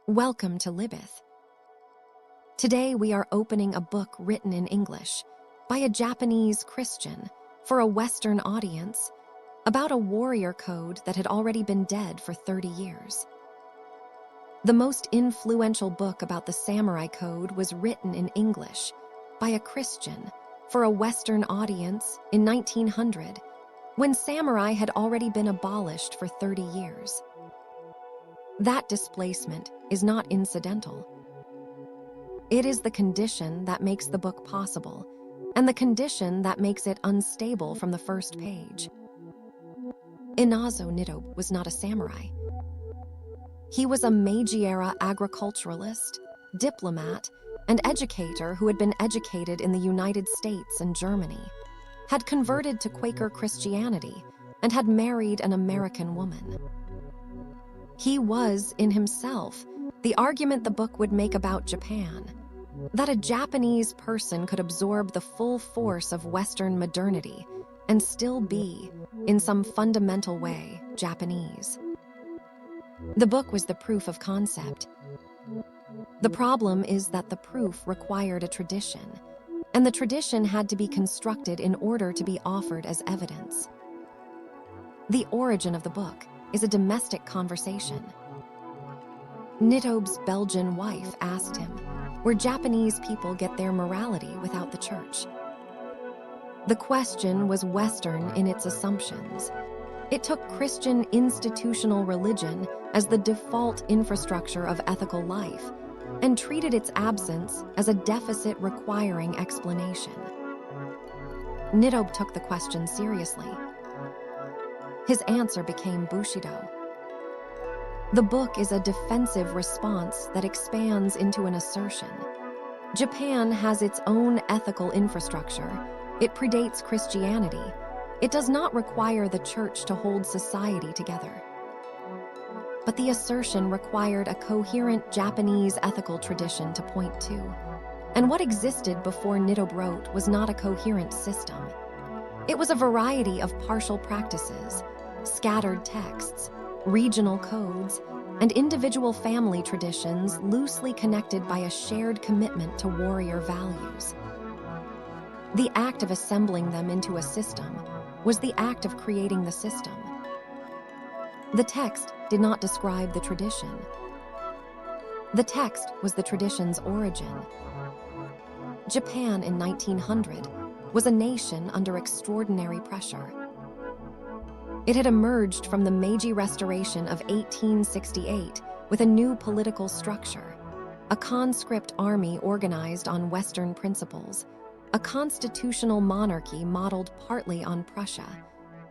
Welcome to Libeth. Today we are opening a book written in English by a Japanese Christian for a Western audience about a warrior code that had already been dead for 30 years. The most influential book about the samurai code was written in English by a Christian for a Western audience in 1900, when samurai had already been abolished for 30 years. That displacement is not incidental. It is the condition that makes the book possible, and the condition that makes it unstable from the first page. Inazo Nitobe was not a samurai. He was a Meiji-era agriculturalist, diplomat, and educator who had been educated in the United States and Germany, had converted to Quaker Christianity, and had married an American woman. He was, in himself, the argument the book would make about Japan, that a Japanese person could absorb the full force of Western modernity and still be, in some fundamental way, Japanese. The book was the proof of concept. The problem is that the proof required a tradition, and the tradition had to be constructed in order to be offered as evidence. The origin of the book is a domestic conversation. Nitobe's Belgian wife asked him where Japanese people get their morality without the church. The question was Western in its assumptions. It took Christian institutional religion as the default infrastructure of ethical life and treated its absence as a deficit requiring explanation. Nitobe took the question seriously. His answer became Bushido. The book is a defensive response that expands into an assertion. Japan has its own ethical infrastructure. It predates Christianity. It does not require the church to hold society together. But the assertion required a coherent Japanese ethical tradition to point to. And what existed before Nitobe wrote was not a coherent system. It was a variety of partial practices, scattered texts, regional codes, and individual family traditions loosely connected by a shared commitment to warrior values. The act of assembling them into a system was the act of creating the system. The text did not describe the tradition. The text was the tradition's origin. Japan in 1900 was a nation under extraordinary pressure. It had emerged from the Meiji Restoration of 1868 with a new political structure, a conscript army organized on Western principles, a constitutional monarchy modeled partly on Prussia,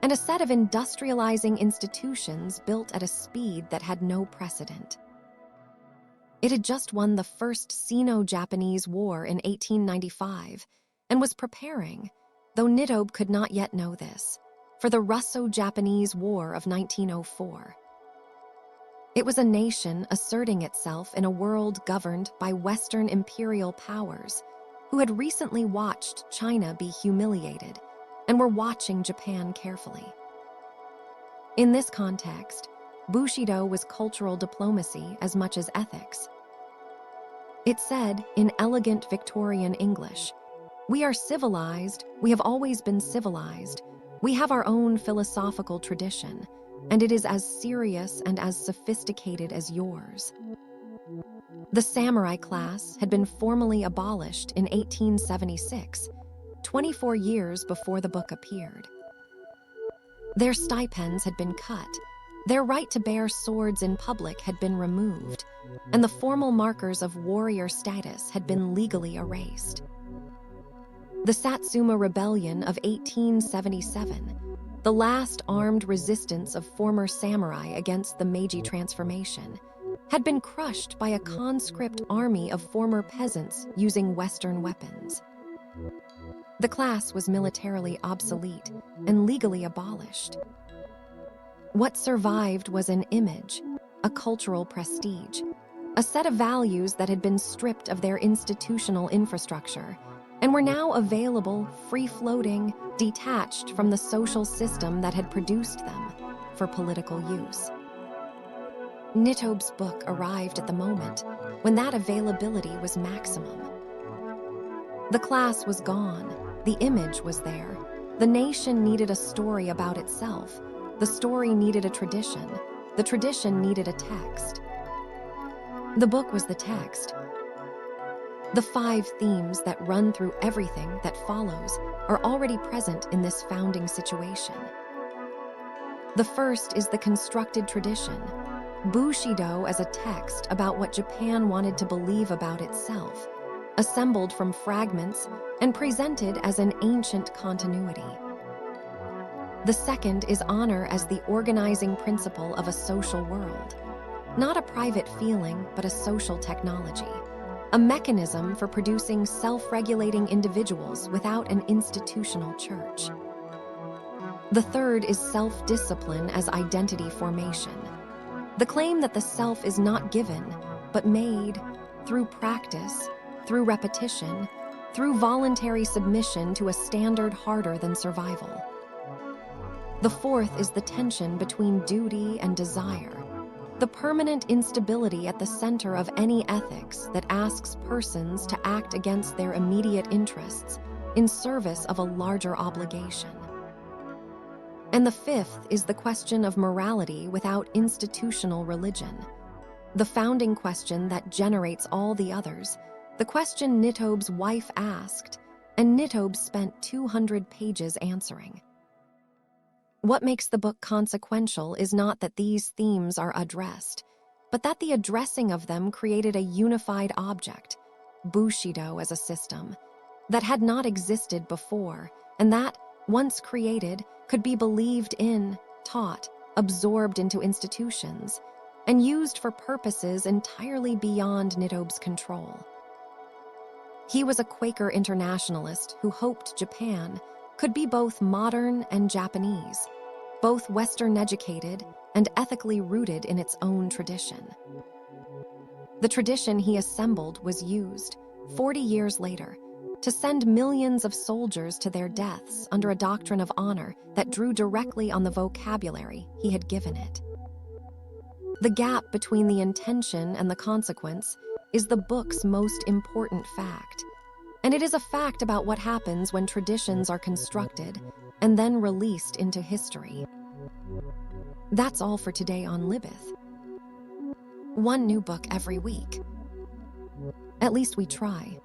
and a set of industrializing institutions built at a speed that had no precedent. It had just won the First Sino-Japanese War in 1895 and was preparing, though Nitobe could not yet know this, for the Russo-Japanese War of 1904. It was a nation asserting itself in a world governed by Western imperial powers who had recently watched China be humiliated and were watching Japan carefully. In this context, Bushido was cultural diplomacy as much as ethics. It said, in elegant Victorian English, "We are civilized, we have always been civilized. We have our own philosophical tradition, and it is as serious and as sophisticated as yours." The samurai class had been formally abolished in 1876, 24 years before the book appeared. Their stipends had been cut, their right to bear swords in public had been removed, and the formal markers of warrior status had been legally erased. The Satsuma Rebellion of 1877, the last armed resistance of former samurai against the Meiji transformation, had been crushed by a conscript army of former peasants using Western weapons. The class was militarily obsolete and legally abolished. What survived was an image, a cultural prestige, a set of values that had been stripped of their institutional infrastructure and were now available, free-floating, detached from the social system that had produced them for political use. Nitobe's book arrived at the moment when that availability was maximum. The class was gone. The image was there. The nation needed a story about itself. The story needed a tradition. The tradition needed a text. The book was the text. The 5 themes that run through everything that follows are already present in this founding situation. The first is the constructed tradition, Bushido as a text about what Japan wanted to believe about itself, assembled from fragments and presented as an ancient continuity. The second is honor as the organizing principle of a social world, not a private feeling, but a social technology, a mechanism for producing self-regulating individuals without an institutional church. The third is self-discipline as identity formation, the claim that the self is not given, but made through practice, through repetition, through voluntary submission to a standard harder than survival. The fourth is the tension between duty and desire, the permanent instability at the center of any ethics that asks persons to act against their immediate interests in service of a larger obligation. And the fifth is the question of morality without institutional religion, the founding question that generates all the others, the question Nitobe's wife asked, and Nitobe spent 200 pages answering. What makes the book consequential is not that these themes are addressed, but that the addressing of them created a unified object, Bushido as a system, that had not existed before, and that, once created, could be believed in, taught, absorbed into institutions, and used for purposes entirely beyond Nitobe's control. He was a Quaker internationalist who hoped Japan could be both modern and Japanese, both Western-educated and ethically rooted in its own tradition. The tradition he assembled was used, 40 years later, to send millions of soldiers to their deaths under a doctrine of honor that drew directly on the vocabulary he had given it. The gap between the intention and the consequence is the book's most important fact, and it is a fact about what happens when traditions are constructed and then released into history. That's all for today on Libeth. One new book every week. At least we try.